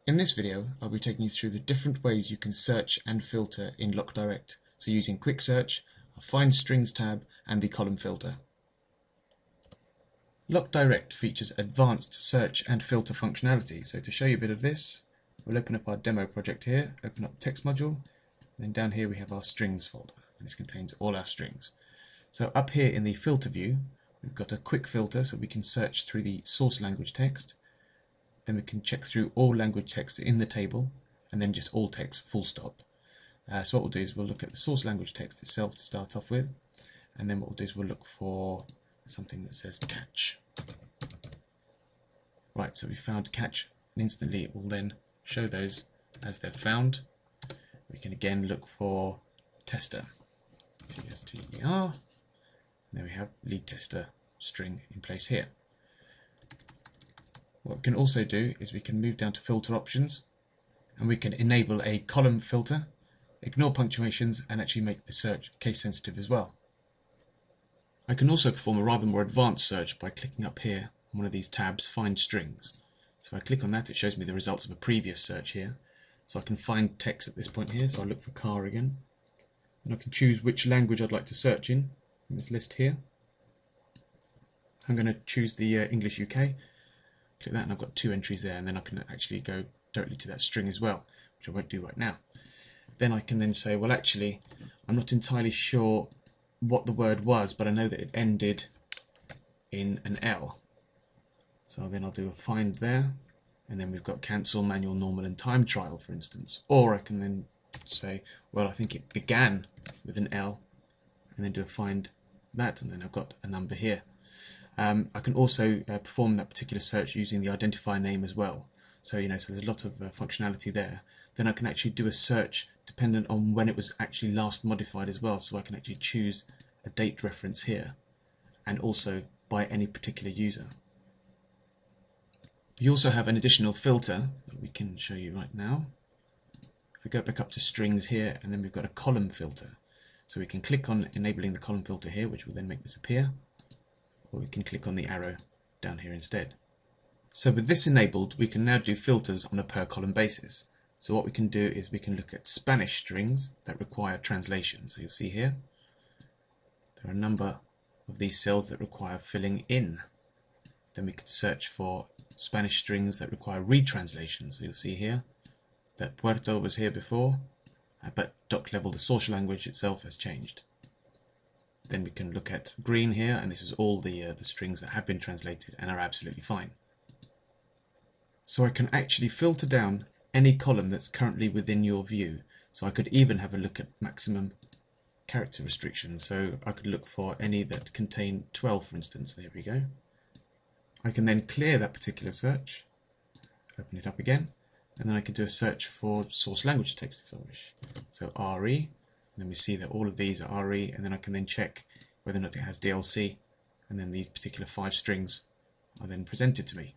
In this video, I'll be taking you through the different ways you can search and filter in LocDirect, so using Quick Search, a Find Strings tab, and the column filter. LocDirect features advanced search and filter functionality, so to show you a bit of this, we'll open up our demo project here, open up the text module, and then down here we have our strings folder, and this contains all our strings. So up here in the filter view, we've got a quick filter so we can search through the source language text. Then we can check through all language text in the table, and then just all text full stop. So what we'll do is we'll look at the source language text itself to start off with, and then what we'll do is we'll look for something that says catch. Right, so we found catch, and instantly it will then show those as they're found. We can again look for tester, T-S-T-E-R, and then we have lead tester string in place here. What we can also do is we can move down to filter options, and we can enable a column filter, ignore punctuations, and actually make the search case sensitive as well. I can also perform a rather more advanced search by clicking up here on one of these tabs, Find Strings. So if I click on that, it shows me the results of a previous search here. So I can find text at this point here, so I'll look for car again. And I can choose which language I'd like to search in this list here. I'm going to choose the English UK. Click that and I've got two entries there, and then I can actually go directly to that string as well, which I won't do right now. Then I can then say, well, actually I'm not entirely sure what the word was, but I know that it ended in an L. So then I'll do a find there, and then we've got cancel, manual, normal and time trial, for instance. Or I can then say, well, I think it began with an L, and then do a find that, and then I've got a number here. I can also perform that particular search using the identifier name as well. So so there's a lot of functionality there. Then I can actually do a search dependent on when it was actually last modified as well. So I can actually choose a date reference here, and also by any particular user. You also have an additional filter that we can show you right now. If we go back up to strings here, and then we've got a column filter. So we can click on enabling the column filter here, which will then make this appear. Or we can click on the arrow down here instead. So with this enabled, we can now do filters on a per column basis. So what we can do is we can look at Spanish strings that require translation. So you'll see here there are a number of these cells that require filling in. Then we can search for Spanish strings that require retranslation. So you'll see here that Puerto was here before, but doc level, the source language itself, has changed. Then we can look at green here, and this is all the strings that have been translated and are absolutely fine. So I can actually filter down any column that's currently within your view. So I could even have a look at maximum character restrictions. So I could look for any that contain 12, for instance. There we go. I can then clear that particular search, open it up again, and then I can do a search for source language text if I wish. So RE. And then we see that all of these are RE, and then I can then check whether or not it has DLC, and then these particular 5 strings are then presented to me.